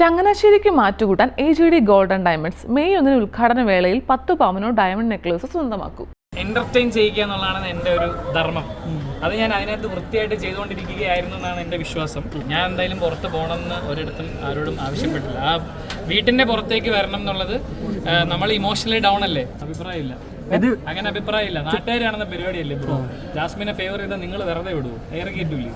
ചങ്ങനാശ്ശേരിക്ക് മാറ്റുകൂട്ടാൻ AGD golden diamonds May 1 ഉദ്ഘാടന വേളയിൽ 10 പവനോ diamond necklace സ്വന്തമാക്കും. Entertain ചെയ്യുക എന്നുള്ളതാണ് എൻ്റെ ഒരു ധർമ്മം. അത് ഞാൻ അതിനകത്ത് വൃത്തിയായിട്ട് ചെയ്തുകൊണ്ടിരിക്കുകയായിരുന്നു എന്നാണ് എൻ്റെ വിശ്വാസം. ഞാൻ എന്തായാലും പുറത്ത് പോകണമെന്ന് ഒരിടത്തും ആരോടും ആവശ്യപ്പെട്ടില്ല. ആ വീട്ടിൻ്റെ പുറത്തേക്ക് വരണം എന്നുള്ളത് നമ്മൾ ഇമോഷണലി ഡൗൺ അല്ലേ? അഭിപ്രായമില്ല, അങ്ങനെ അഭിപ്രായമില്ല. നാട്ടുകാരാണെന്ന പരിപാടിയല്ലേ ബ്രോ. ജാസ്മിനെ ഫേവർ ചെയ്താൽ നിങ്ങൾ വെറുതെ വിടുവോ? എയർ കയറ്റൂല്ലേ?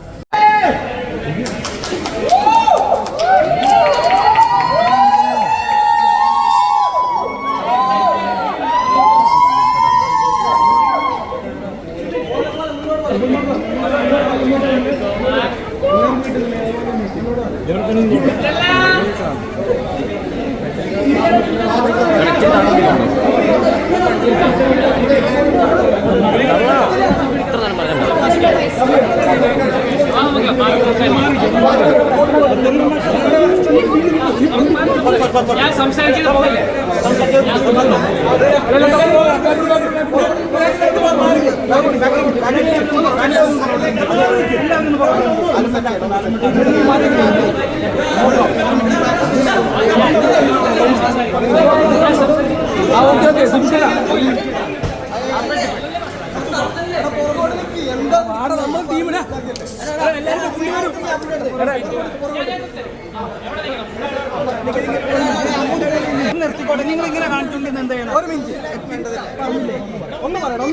ഞാൻ സംസാരിച്ചത് പോകല്ലേ? നിർത്തിക്കോട്ടെ. നിങ്ങൾ ഇങ്ങനെ കാണിച്ചുകൊണ്ടിരുന്ന എന്ത് ചെയ്യണം? ഒരു മിനിറ്റ് ഒന്ന് പറയണം.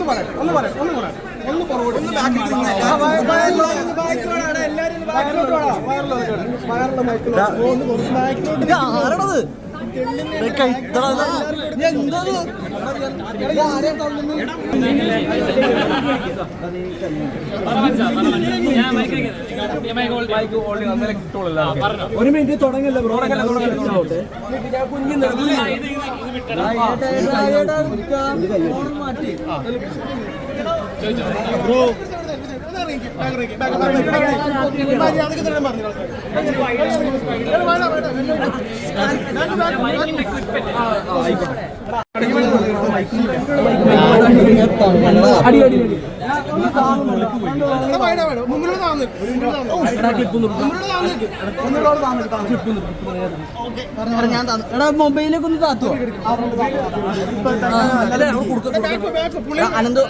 ഒരു മിനിറ്റ് തുടങ്ങല്ലേ ബ്രോ? ബ്രോ മൊബൈലൊക്കെ ഒന്ന് താത്തോ? അനന്ത്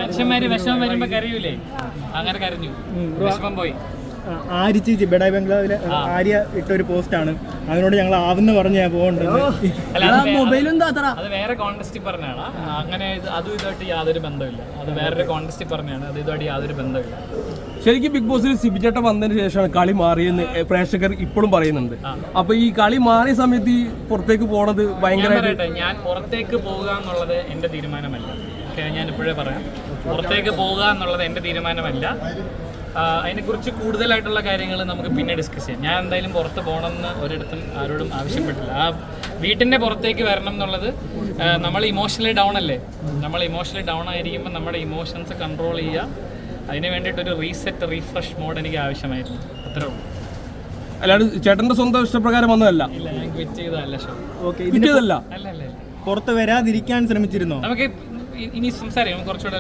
മനുഷ്യന്മാര് വിഷമം വരുമ്പോ കരയൂലേ? അങ്ങനെ കരഞ്ഞു, വിഷമം പോയി. ആര്യ ചേച്ചി ബെഡായി ബംഗ്ലാവിലെ ആര്യ ഇട്ടൊരു പോസ്റ്റാണ്. അതിനോട് ഞങ്ങൾ ആവുന്ന പറഞ്ഞ് ഞാൻ പോകണ്ടത്. അത് വേറെ കോൺടെസ്റ്റിൽ പറഞ്ഞാണ്. അങ്ങനെ അതും ഇതുമായിട്ട് യാതൊരു ബന്ധമില്ല. അത് വേറൊരു കോൺടെസ്റ്റിൽ പറഞ്ഞാണ്. അത് ഇതുമായിട്ട് യാതൊരു ബന്ധമില്ല. ശരിക്കും ബിഗ് ബോസിൽ സിബിചേട്ടൻ വന്നതിന് ശേഷമാണ് കളി മാറിയെന്ന് പ്രേക്ഷകർ ഇപ്പോഴും പറയുന്നുണ്ട്. അപ്പൊ ഈ കളി മാറിയ സമയത്ത് ഈ പുറത്തേക്ക് പോണത് ഭയങ്കരമായിട്ട്, ഞാൻ പുറത്തേക്ക് പോകുക എന്നുള്ളത് എന്റെ തീരുമാനമല്ല. ഞാൻ ഇപ്പോഴേ പറയാം, പുറത്തേക്ക് പോകുക എന്നുള്ളത് എന്റെ തീരുമാനമല്ല. അതിനെക്കുറിച്ച് കൂടുതലായിട്ടുള്ള കാര്യങ്ങൾ നമുക്ക് പിന്നെ ഡിസ്കസ് ചെയ്യാം. ഞാൻ എന്തായാലും പുറത്ത് പോകണമെന്ന് ഒരിടത്തും ആരോടും ആവശ്യപ്പെട്ടില്ല. ആ വീട്ടിൻ്റെ പുറത്തേക്ക് വരണം എന്നുള്ളത് നമ്മൾ ഇമോഷണലി ഡൗൺ അല്ലേ? നമ്മൾ ഇമോഷണലി ഡൗൺ ആയിരിക്കുമ്പോൾ നമ്മുടെ ഇമോഷൻസ് കൺട്രോൾ ചെയ്യുക. അതിന് വേണ്ടിയിട്ടൊരു റീസെറ്റ് റീഫ്രഷ് മോഡ് എനിക്ക് ആവശ്യമായിരുന്നു. അത്രേ ഉള്ളൂ. അല്ലാണ്ട് ചേട്ടന്റെ സ്വന്തം ഇഷ്ടപ്രകാരം വന്നതല്ല. ഇല്ല, ഞാൻ ക്വിറ്റ് ചെയ്തതല്ല ഷോ. കിട്ടിയതല്ല. അല്ല, പുറത്ത് വരാതിരിക്കാൻ ശ്രമിച്ചിരുന്നോ? നമുക്ക് ഇനി സംസാരിക്കാം. കുറച്ചുകൂടെ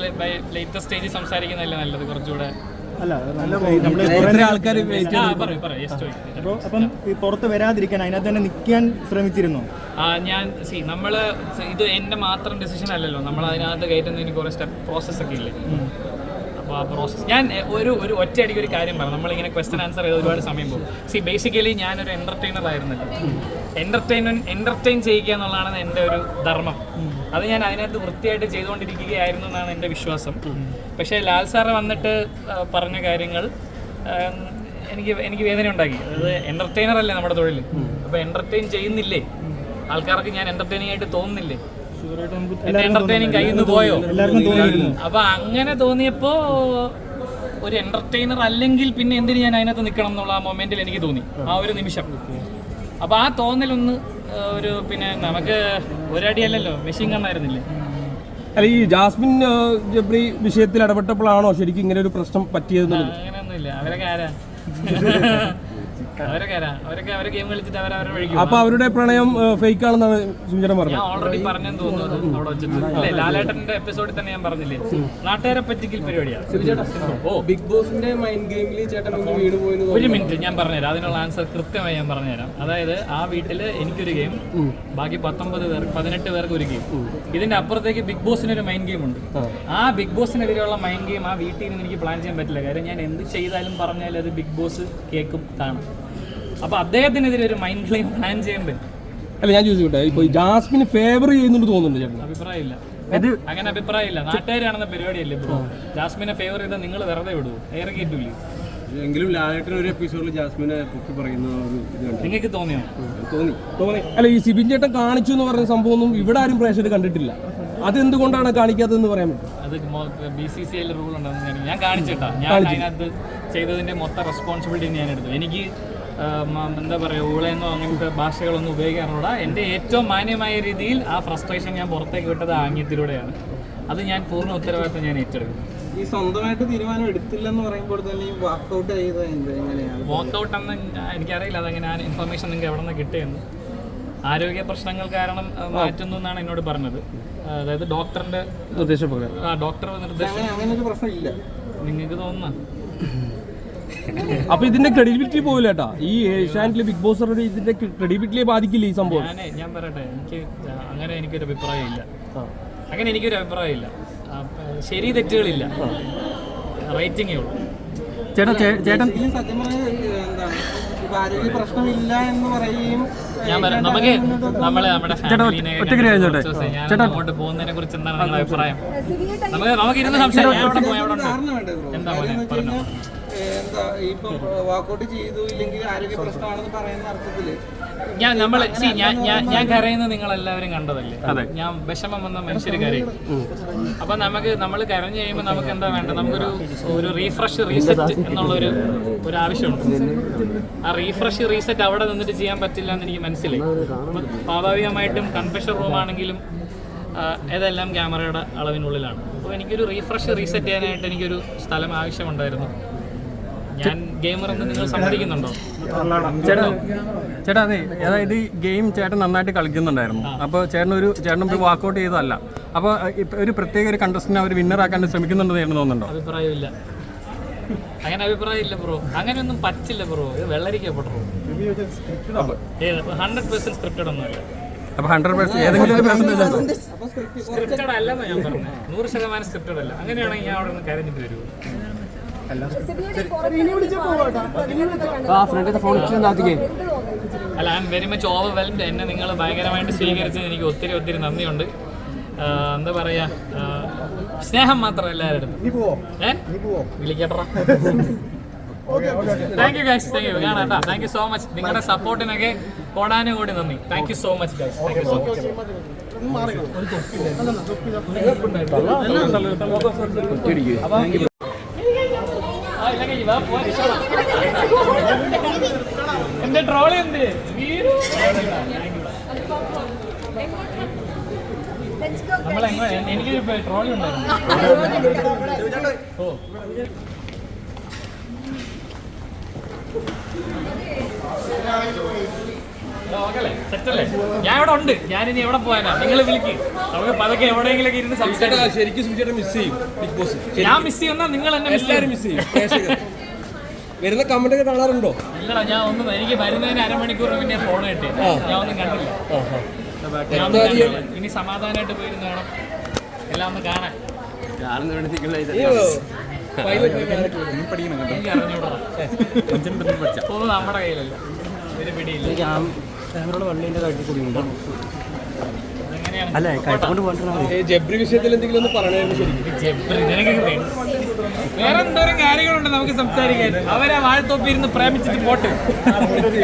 ലേറ്റസ്റ്റ് സ്റ്റേജിൽ സംസാരിക്കുന്നതല്ലേ നല്ലത്? കുറച്ചുകൂടെ ആൾക്കാർ. അപ്പം പുറത്ത് വരാതിരിക്കാൻ അതിനകത്ത് തന്നെ നിൽക്കാൻ ശ്രമിച്ചിരുന്നോ? ഞാൻ നമ്മള് ഇത് എന്റെ മാത്രം ഡിസിഷൻ അല്ലല്ലോ. നമ്മൾ അതിനകത്ത് കയറ്റുന്നതിന് കുറെ സ്റ്റെപ്പ് പ്രോസസ്സൊക്കെ ഇല്ലേ? അപ്പോൾ ആ പ്രോസസ്സ് ഞാൻ ഒരു ഒറ്റയടിക്ക് ഒരു കാര്യം പറയാം. നമ്മളിങ്ങനെ ക്വസ്റ്റൻ ആൻസർ ചെയ്ത് ഒരുപാട് സമയം പോകും. ബേസിക്കലി ഞാനൊരു എന്റർടൈനർ ആയിരുന്നല്ലോ. എന്റർടൈൻ ചെയ്യുക എന്നുള്ളതാണ് എൻ്റെ ഒരു ധർമ്മം. അത് ഞാൻ അതിനകത്ത് വൃത്തിയായിട്ട് ചെയ്തുകൊണ്ടിരിക്കുകയായിരുന്നു എന്നാണ് എൻ്റെ വിശ്വാസം. പക്ഷേ ലാൽ സാറ് വന്നിട്ട് പറഞ്ഞ കാര്യങ്ങൾ എനിക്ക് വേദന ഉണ്ടാക്കി. അതായത് എന്റർടൈനർ അല്ലേ നമ്മുടെ തൊഴിൽ. അപ്പോൾ എന്റർടൈൻ ചെയ്യുന്നില്ലേ? ആൾക്കാർക്ക് ഞാൻ എന്റർടൈനിങ് ആയിട്ട് തോന്നുന്നില്ലേ? എന്റർടൈനിങ് കയ്യിൽ നിന്ന് പോയോ? അപ്പൊ അങ്ങനെ തോന്നിയപ്പോ ഒരു എന്റർടൈനർ അല്ലെങ്കിൽ പിന്നെ എന്തിന് ഞാൻ അതിനകത്ത് നിൽക്കണം എന്നുള്ള ആ മൊമെന്റിൽ എനിക്ക് തോന്നി, ആ ഒരു നിമിഷം. അപ്പോൾ ആ തോന്നലൊന്ന് ഒരു പിന്നെ നമുക്ക് ഒരടിയല്ലല്ലോ, മെഷീൻ ഗണ്ണായിരുന്നില്ലേ. അല്ല, ഈ ജാസ്മിൻ ജബ്രി വിഷയത്തിൽ ഇടപെട്ടപ്പോഴാണോ ശരിക്കും ഇങ്ങനെ ഒരു പ്രശ്നം പറ്റിയത്? അങ്ങനെയൊന്നുമില്ല, അവരൊക്കെ ആരാ? അവരെ ഗെയിം കളിച്ചിട്ട് അവരവരെ വഴിക്കും. അപ്പൊ അവരുടെ പ്രണയം ഫേക്ക് ആണെന്നാണ് സുചേട്ടൻ പറഞ്ഞത്. ഞാൻ ഓൾറെഡി പറഞ്ഞെന്ന് തോന്നുന്നത് അവിടെ വെച്ചിട്ട്. അല്ലേ, ലാലേട്ടന്റെ എപ്പിസോഡിൽ തന്നെ ഞാൻ പറഞ്ഞില്ലേ, നാട്ടുകാരെ പറ്റിക്കൽ പരിപാടിയാണ്. ബിഗ് ബോസിന്റെ മൈൻഡ് ഗെയിമിൽ ചേട്ടൻ വീട് പോയി. ഒരു മിനിറ്റ് ഞാൻ പറഞ്ഞുതരാം, അതിനുള്ള ആൻസർ കൃത്യമായി ഞാൻ പറഞ്ഞുതരാം. അതായത് ആ വീട്ടില് എനിക്കൊരു ഗെയിം, ബാക്കി 18 പേർക്ക് ഒരു ഗെയിം. ഇതിന്റെ അപ്പുറത്തേക്ക് ബിഗ് ബോസിനൊരു മൈൻഡ് ഗെയിം ഉണ്ട്. ആ ബിഗ് ബോസിനെതിരെയുള്ള മൈൻഡ് ഗെയിം ആ വീട്ടിൽ നിന്ന് എനിക്ക് പ്ലാൻ ചെയ്യാൻ പറ്റില്ല. കാര്യം ഞാൻ എന്ത് ചെയ്താലും പറഞ്ഞാലും അത് ബിഗ് ബോസ് കേൾക്കും, കാണും. അപ്പൊ അദ്ദേഹത്തിനെതിരെ ഒരു മൈൻഡ് ഗെയിം പ്ലാൻ ചെയ്യാൻ പറ്റും. അല്ല, ഞാൻ ചോദിച്ചോട്ടെ, ഇപ്പൊ ജാസ്മിന് ഫേവർ ചെയ്യുന്നുണ്ട് തോന്നുന്നുണ്ട് ചേട്ടൻ? അഭിപ്രായമില്ല, അങ്ങനെ അഭിപ്രായമില്ല. നാട്ടുകാരാണെന്ന പരിപാടിയല്ലേ ബ്രോ. ജാസ്മിനെ ഫേവർ ചെയ്താൽ നിങ്ങൾ വെറുതെ വിടുവോ? ഏറെ കേട്ടില്ലേ? എങ്കിലും ലാലേട്ടൻ ഒരു എപ്പിസോഡിൽ ജാസ്മിനെ പൊക്കി പറയുന്ന ഒരു ഇതുണ്ട്. നിങ്ങൾക്ക് തോന്നിയോ? തോന്നി. അല്ല, ഈ സിബിൻ ചേട്ടൻ കാണിച്ചു എന്ന് പറയുന്ന സംഭവമൊന്നും ഇവിടെ ആരും പ്രേക്ഷകർ കണ്ടിട്ടില്ല. അതെന്തുകൊണ്ടാണ് കാണിക്കാത്തതെന്ന് പറയാൻ പറ്റും? അത് BCCI റൂൾ ഉണ്ടെന്ന് ഞാൻ കാണിച്ചിട്ടാ. ഞാൻ അതിനകത്ത് ചെയ്തതിന്റെ മൊത്തം റെസ്പോൺസിബിലിറ്റി ഞാൻ എടുത്തു. എനിക്ക് എന്താ പറയുക, ഊളയെന്നോ അങ്ങനത്തെ ഭാഷകളൊന്നും ഉപയോഗിക്കാറുള്ള എൻ്റെ ഏറ്റവും മാന്യമായ രീതിയിൽ ആ ഫ്രസ്ട്രേഷൻ ഞാൻ പുറത്തേക്ക് വിട്ടത് ആംഗ്യത്തിലൂടെയാണ്. അത് ഞാൻ പൂർണ്ണ ഉത്തരവാദിത്തം ഞാൻ ഏറ്റെടുക്കും. ഈ സ്വന്തമായിട്ട് തീരുമാനം എടുത്തില്ലെന്ന് പറയുമ്പോൾ തന്നെ ഈ വാക്കൗട്ട് ചെയ്തത് എങ്ങനെയാണ്? വാക്കൗട്ട് എന്ന് എനിക്കറിയില്ല, അതെങ്ങനെ ആ ഇൻഫർമേഷൻ നിങ്ങൾക്ക് എവിടെ നിന്ന് കിട്ടിയെന്ന്. ആരോഗ്യ പ്രശ്നങ്ങൾ കാരണം മാറ്റുന്നു എന്നാണ് എന്നോട് പറഞ്ഞത്. അതായത് ഡോക്ടറിന്റെ നിർദ്ദേശപ്രകാരം. ഡോക്ടർ നിർദ്ദേശം. അങ്ങനെ ഒരു പ്രശ്നമില്ല നിങ്ങൾക്ക് തോന്നുന്ന? അപ്പൊ ഇതിന്റെ ക്രെഡിബിലിറ്റി പോകില്ല കേട്ടാ. ഈ ഏഷ്യാനെറ്റിലെ ബിഗ് ബോസ് ഇതിന്റെ ക്രെഡിബിലിറ്റിയെ ബാധിക്കില്ല ഈ സംഭവം. ഞാൻ പറയട്ടെ, എനിക്കൊരു അഭിപ്രായമില്ല. അങ്ങനെ എനിക്കൊരു അഭിപ്രായമില്ല. ശരി തെറ്റുകളില്ല, റേറ്റിംഗേ ഉള്ളൂ. ചേട്ടൻ സത്യം പറഞ്ഞാൽ എന്താണ് ഇപ്പൊ ആരോഗ്യ പ്രശ്നമില്ല എന്ന് പറയുകയും ഞാൻ പറയാം, നമ്മുടെ ഫാമിലിനെ അങ്ങോട്ട് പോകുന്നതിനെ കുറിച്ച് എന്താണ് നിങ്ങളുടെ അഭിപ്രായം? നമുക്ക് ഇരുന്ന് സംസാരിക്കാം. എന്താ പറഞ്ഞു? എന്താ ഇപ്പം വാക്കൗട്ട് ചെയ്തു ഇല്ലെങ്കിൽ ആരോഗ്യ പ്രശ്നമാണെന്ന് പറയുന്ന അർത്ഥത്തില് ഞാൻ കരയുന്നത് നിങ്ങളെല്ലാവരും കണ്ടതല്ലേ. ഞാൻ വിഷമം വന്ന മനുഷ്യർ കരയും. അപ്പൊ നമ്മൾ കരഞ്ഞു കഴിയുമ്പോൾ നമുക്ക് എന്താ വേണ്ടത്? നമുക്കൊരു റീഫ്രഷ് റീസെറ്റ് എന്നുള്ള ഒരു ആവശ്യമുണ്ട്. ആ റീഫ്രഷ് റീസെറ്റ് അവിടെ നിന്നിട്ട് ചെയ്യാൻ പറ്റില്ല എന്ന് എനിക്ക് മനസ്സിലായി. സ്വാഭാവികമായിട്ടും കൺഫെഷൻ റൂമാണെങ്കിലും ഇതെല്ലാം ക്യാമറയുടെ അളവിനുള്ളിലാണ്. അപ്പോൾ എനിക്കൊരു റീഫ്രഷ് റീസെറ്റ് ചെയ്യാനായിട്ട് എനിക്കൊരു സ്ഥലം ആവശ്യമുണ്ടായിരുന്നു. ഞാൻ ഗെയിമർ എന്ന് നിങ്ങൾ സമ്മതിക്കുന്നുണ്ടോ? ചേട്ടാ, അതെ, അതായത് ഈ ഗെയിം ചേട്ടൻ നന്നായിട്ട് കളിക്കുന്നുണ്ടായിരുന്നു. അപ്പോൾ ചേട്ടൻ പോയി വാക്കൗട്ട് ചെയ്തതല്ല. അപ്പോൾ ഒരു പ്രത്യേക ഒരു കണ്ടസ്റ്റന്റ് അവർ വിന്നറാക്കാൻ ശ്രമിക്കുന്നുണ്ടെന്ന് ചേട്ടൻ തോന്നുന്നുണ്ടോ? അഭിപ്രായമില്ല, അങ്ങനെ അഭിപ്രായമില്ല ബ്രോ. അങ്ങനെയൊന്നും പറ്റില്ല ബ്രോ. ഇത് വെള്ളരിക്കപ്പെട്ടോ. 100% സ്ക്രിപ്റ്റഡ് ഒന്നുമല്ല. അപ്പോൾ 100% ഏതെങ്കിലും ഒരു പെർസെന്റേജ് സ്ക്രിപ്റ്റഡ് അല്ലെന്ന് ഞാൻ പറഞ്ഞു. 100% സ്ക്രിപ്റ്റഡ് അല്ല. അങ്ങനെയാണെങ്കിൽ ഞാൻ അവിടെ നിന്ന് കരഞ്ഞിട്ട് വരുമോ? അല്ല, I am very much overwhelmed. എന്നെ നിങ്ങൾ ഭയങ്കരമായിട്ട് സ്വീകരിച്ചത് എനിക്ക് ഒത്തിരി നന്ദിയുണ്ട്. എന്താ പറയാ, സ്നേഹം മാത്രം എല്ലാവരുടെ വിളിക്കട്ടെ. Thank you guys, thank you. കാണാട്ടാ, താങ്ക് യു സോ മച്ച്. നിങ്ങളുടെ സപ്പോർട്ടിനൊക്കെ കോടാനുകൂടി നന്ദി. Thank you so much guys, thank you so much. എന്റെ ട്രോളി എന്ത് എനിക്ക് ട്രോളി ഉണ്ടായിരുന്നു. ഓ, സെറ്റല്ലേ? ഞാൻ ഇവിടെ ഉണ്ട്. ഞാനിനി എവിടെ പോയാലാ? നിങ്ങൾ വിളിക്ക്, നമുക്ക് പതൊക്കെ എവിടെയെങ്കിലും ഇരുന്ന് സംസാരിക്കാം. ശരിക്കും സുചേട്ടൻ മിസ് ചെയ്യും ബിഗ് ബോസ്. ഞാൻ മിസ് ചെയ്യുന്ന നിങ്ങൾ എന്നെ എല്ലാവരും മിസ് ചെയ്യും. വരുന്ന കമന്റ് ഒക്കെ കാണാറുണ്ടോ? ഇല്ലടാ, എനിക്ക് വരുന്നതിന് അരമണിക്കൂർ പിന്നെ ഫോൺ കിട്ടി. ഞാൻ ഒന്നും കണ്ടില്ല. ഇനി സമാധാനമായിട്ട് പോയിരുന്ന് വേണം എല്ലാം ഒന്ന് കാണാൻ. എനിക്ക് അറിഞ്ഞൂടാ, ഒന്നും നമ്മുടെ കയ്യിലല്ല, ഒരു പിടിയില്ല. ജബ്രി വിഷയത്തിൽ എന്തെങ്കിലും ഒന്ന് പറയണമായിരുന്നു. ശരിക്കും വേറെ എന്തോരം കാര്യങ്ങളുണ്ട് നമുക്ക് സംസാരിക്കാൻ. അവരെ വാഴത്തോപ്പി ഇരുന്ന് പ്രേമിച്ചിട്ട് പോട്ട്.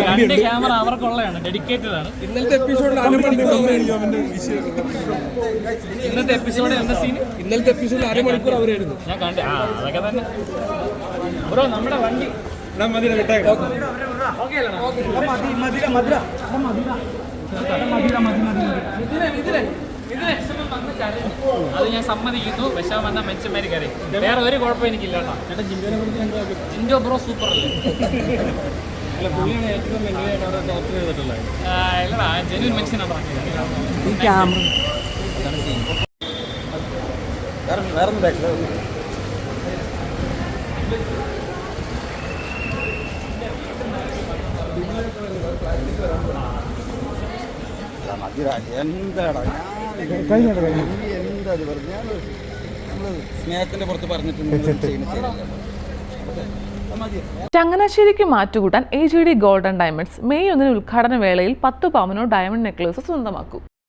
രണ്ട് ക്യാമറ അവർക്കുള്ളതാണ്, ഡെഡിക്കേറ്റഡ് ആണ്. ഇന്നലത്തെ എപ്പിസോഡിൽ ഇന്നലത്തെ എപ്പിസോഡിൽ അരമണിക്കൂർ അവരായിരുന്നു ഞാൻ കണ്ടേ. അതൊക്കെ തന്നെ ബ്രോ. നമ്മുടെ വണ്ടി അത് ഞാൻ സമ്മതിക്കുന്നു. വിഷമം വന്നാൽ മെച്ചമാരി കറി. വേറെ ഒരു കുഴപ്പം എനിക്കില്ല കേട്ടോ. ജിൻഡോ ബ്രോ സൂപ്പർ അല്ലേ? അല്ല പുള്ളിയാണ് ഏറ്റവും മെയിനായിട്ട് അവിടെ ടോർച്ചർ ചെയ്തിട്ടുള്ളത്. ഇല്ലടാ ജെന്യൂൻ മനുഷ്യനാണ് പറഞ്ഞത്. ഈ ക്യാമറ സ്നേഹത്തിന്റെ പുറത്ത് പറഞ്ഞിട്ടുണ്ട്. ചങ്ങനാശ്ശേരിക്ക് മാറ്റുകൂട്ടാൻ AGD ഗോൾഡൻ ഡയമണ്ട്സ് മെയ് 1 ഉദ്ഘാടന വേളയിൽ 10 പവനോ ഡയമണ്ട് നെക്ലേസ് സ്വന്തമാക്കും.